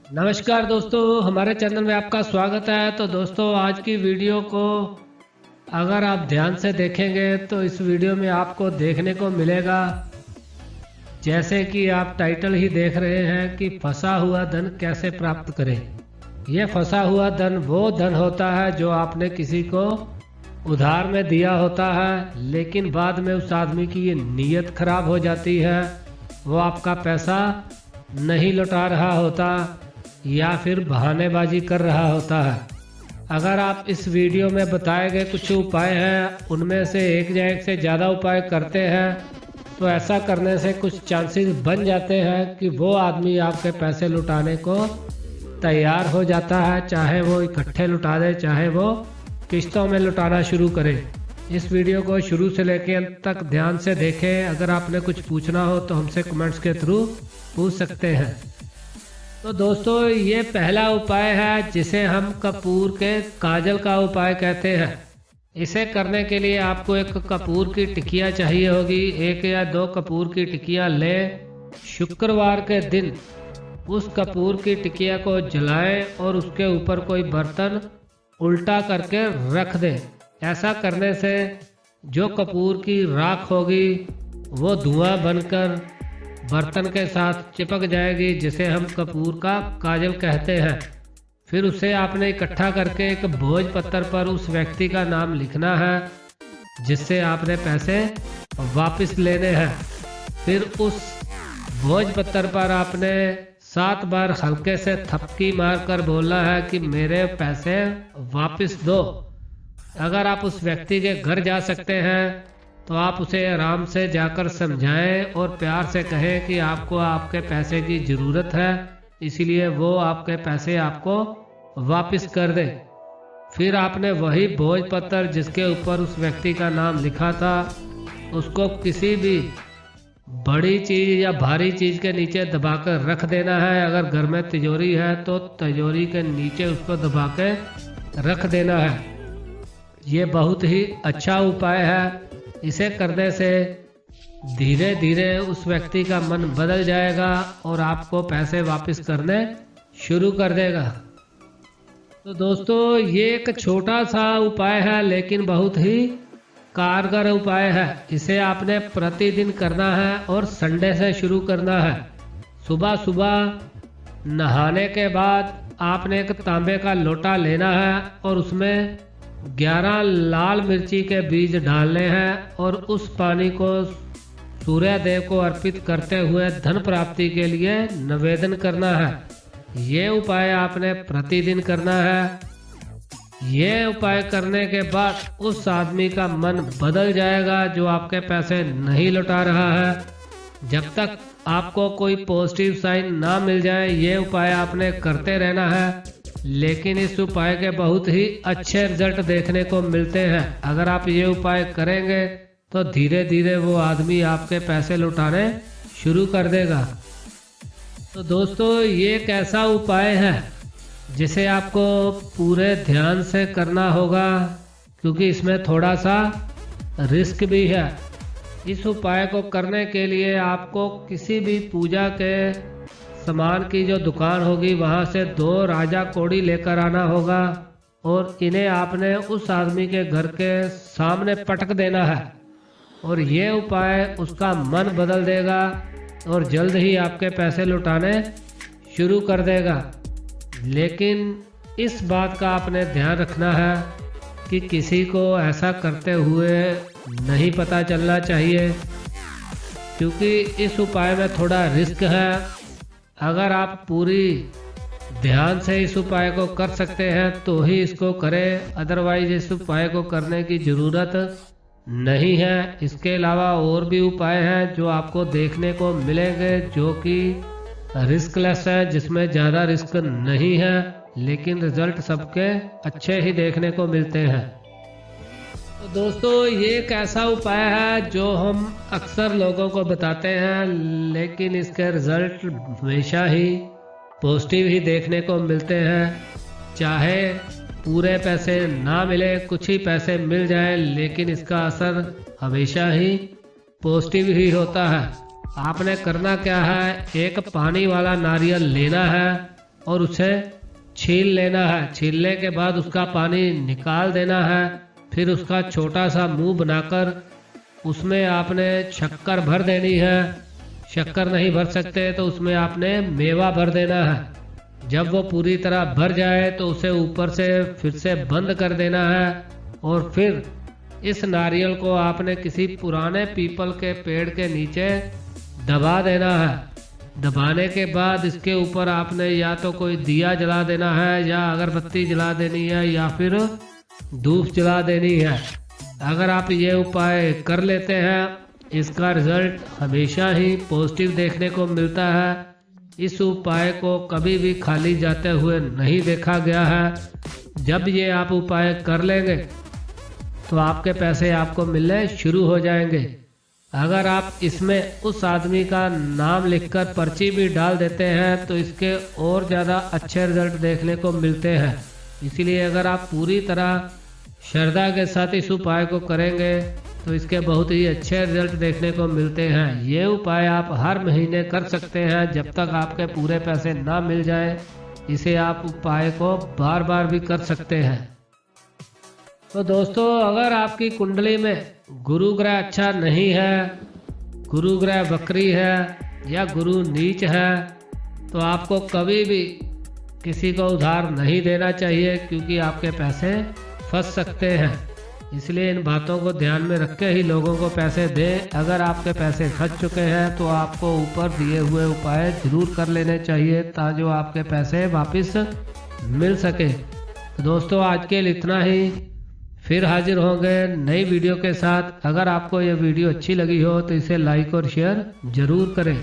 नमस्कार दोस्तों, हमारे चैनल में आपका स्वागत है। तो दोस्तों, आज की वीडियो को अगर आप ध्यान से देखेंगे तो इस वीडियो में आपको देखने को मिलेगा, जैसे कि आप टाइटल ही देख रहे हैं कि फंसा हुआ धन कैसे प्राप्त करें। यह फंसा हुआ धन वो धन होता है जो आपने किसी को उधार में दिया होता है, लेकिन बाद में उस आदमी की ये नीयत खराब हो जाती है, वो आपका पैसा नहीं लौटा रहा होता या फिर बहानेबाजी कर रहा होता है। अगर आप इस वीडियो में बताए गए कुछ उपाय हैं, उनमें से एक या एक से ज़्यादा उपाय करते हैं तो ऐसा करने से कुछ चांसेस बन जाते हैं कि वो आदमी आपके पैसे लुटाने को तैयार हो जाता है, चाहे वो इकट्ठे लुटा दे, चाहे वो किस्तों में लुटाना शुरू करे। इस वीडियो को शुरू से लेकर अंत तक ध्यान से देखें। अगर आपने कुछ पूछना हो तो हमसे कमेंट्स के थ्रू पूछ सकते हैं। तो दोस्तों, ये पहला उपाय है जिसे हम कपूर के काजल का उपाय कहते हैं। इसे करने के लिए आपको एक कपूर की टिकिया चाहिए होगी। 1 या 2 कपूर की टिकिया लें। शुक्रवार के दिन उस कपूर की टिकिया को जलाएं और उसके ऊपर कोई बर्तन उल्टा करके रख दें। ऐसा करने से जो कपूर की राख होगी वो धुआं बनकर बर्तन के साथ चिपक जाएगी, जिसे हम कपूर का काजल कहते हैं। फिर उसे आपने इकट्ठा करके एक भोजपत्र पर उस व्यक्ति का नाम लिखना है जिससे आपने पैसे वापस लेने हैं। फिर उस भोजपत्र पर आपने 7 बार हल्के से थपकी मारकर बोलना है कि मेरे पैसे वापस दो। अगर आप उस व्यक्ति के घर जा सकते हैं तो आप उसे आराम से जाकर समझाएं और प्यार से कहें कि आपको आपके पैसे की ज़रूरत है, इसलिए वो आपके पैसे आपको वापस कर दे। फिर आपने वही भोजपत्र जिसके ऊपर उस व्यक्ति का नाम लिखा था, उसको किसी भी बड़ी चीज़ या भारी चीज़ के नीचे दबाकर रख देना है। अगर घर में तिजोरी है तो तिजोरी के नीचे उसको दबा के रख देना है। ये बहुत ही अच्छा उपाय है। इसे करने से धीरे धीरे उस व्यक्ति का मन बदल जाएगा और आपको पैसे वापस करने शुरू कर देगा। तो दोस्तों, ये एक छोटा सा उपाय है लेकिन बहुत ही कारगर उपाय है। इसे आपने प्रतिदिन करना है और संडे से शुरू करना है। सुबह सुबह नहाने के बाद आपने एक तांबे का लोटा लेना है और उसमें 11 लाल मिर्ची के बीज डालने हैं और उस पानी को सूर्य देव को अर्पित करते हुए धन प्राप्ति के लिए निवेदन करना है। ये उपाय आपने प्रतिदिन करना है। ये उपाय करने के बाद उस आदमी का मन बदल जाएगा जो आपके पैसे नहीं लौटा रहा है। जब तक आपको कोई पॉजिटिव साइन ना मिल जाए, ये उपाय आपने करते रहना है। लेकिन इस उपाय के बहुत ही अच्छे रिजल्ट देखने को मिलते हैं। अगर आप ये उपाय करेंगे तो धीरे धीरे वो आदमी आपके पैसे लौटाने शुरू कर देगा। तो दोस्तों, ये एक ऐसा उपाय है जिसे आपको पूरे ध्यान से करना होगा, क्योंकि इसमें थोड़ा सा रिस्क भी है। इस उपाय को करने के लिए आपको किसी भी पूजा के सामान की जो दुकान होगी वहाँ से 2 राजा कौड़ी लेकर आना होगा और इन्हें आपने उस आदमी के घर के सामने पटक देना है और ये उपाय उसका मन बदल देगा और जल्द ही आपके पैसे लौटाने शुरू कर देगा। लेकिन इस बात का आपने ध्यान रखना है कि किसी को ऐसा करते हुए नहीं पता चलना चाहिए, क्योंकि इस उपाय में थोड़ा रिस्क है। अगर आप पूरी ध्यान से इस उपाय को कर सकते हैं तो ही इसको करें, अदरवाइज इस उपाय को करने की ज़रूरत नहीं है। इसके अलावा और भी उपाय हैं जो आपको देखने को मिलेंगे जो कि रिस्कलेस है, जिसमें ज़्यादा रिस्क नहीं है, लेकिन रिजल्ट सबके अच्छे ही देखने को मिलते हैं। तो दोस्तों, ये एक ऐसा उपाय है जो हम अक्सर लोगों को बताते हैं, लेकिन इसके रिजल्ट हमेशा ही पॉजिटिव ही देखने को मिलते हैं। चाहे पूरे पैसे ना मिले, कुछ ही पैसे मिल जाए, लेकिन इसका असर हमेशा ही पॉजिटिव ही होता है। आपने करना क्या है, एक पानी वाला नारियल लेना है और उसे छील लेना है। छीलने के बाद उसका पानी निकाल देना है। फिर उसका छोटा सा मुंह बनाकर उसमें आपने शक्कर भर देनी है। शक्कर नहीं भर सकते तो उसमें आपने मेवा भर देना है। जब वो पूरी तरह भर जाए तो उसे ऊपर से फिर से बंद कर देना है और फिर इस नारियल को आपने किसी पुराने पीपल के पेड़ के नीचे दबा देना है। दबाने के बाद इसके ऊपर आपने या तो कोई दिया जला देना है या अगरबत्ती जला देनी है या फिर धूप जला देनी है। अगर आप ये उपाय कर लेते हैं इसका रिजल्ट हमेशा ही पॉजिटिव देखने को मिलता है। इस उपाय को कभी भी खाली जाते हुए नहीं देखा गया है। जब ये आप उपाय कर लेंगे तो आपके पैसे आपको मिलने शुरू हो जाएंगे। अगर आप इसमें उस आदमी का नाम लिखकर पर्ची भी डाल देते हैं तो इसके और ज़्यादा अच्छे रिजल्ट देखने को मिलते हैं। इसलिए अगर आप पूरी तरह श्रद्धा के साथ इस उपाय को करेंगे तो इसके बहुत ही अच्छे रिजल्ट देखने को मिलते हैं। ये उपाय आप हर महीने कर सकते हैं जब तक आपके पूरे पैसे ना मिल जाए। इसे आप उपाय को बार बार भी कर सकते हैं। तो दोस्तों, अगर आपकी कुंडली में गुरु ग्रह अच्छा नहीं है, गुरु ग्रह वक्री है या गुरु नीच है तो आपको कभी भी किसी को उधार नहीं देना चाहिए, क्योंकि आपके पैसे फंस सकते हैं। इसलिए इन बातों को ध्यान में रख के ही लोगों को पैसे दें। अगर आपके पैसे फंस चुके हैं तो आपको ऊपर दिए हुए उपाय जरूर कर लेने चाहिए ताकि आपके पैसे वापस मिल सके। तो दोस्तों, आज के लिए इतना ही। फिर हाजिर होंगे नई वीडियो के साथ। अगर आपको यह वीडियो अच्छी लगी हो तो इसे लाइक और शेयर जरूर करें।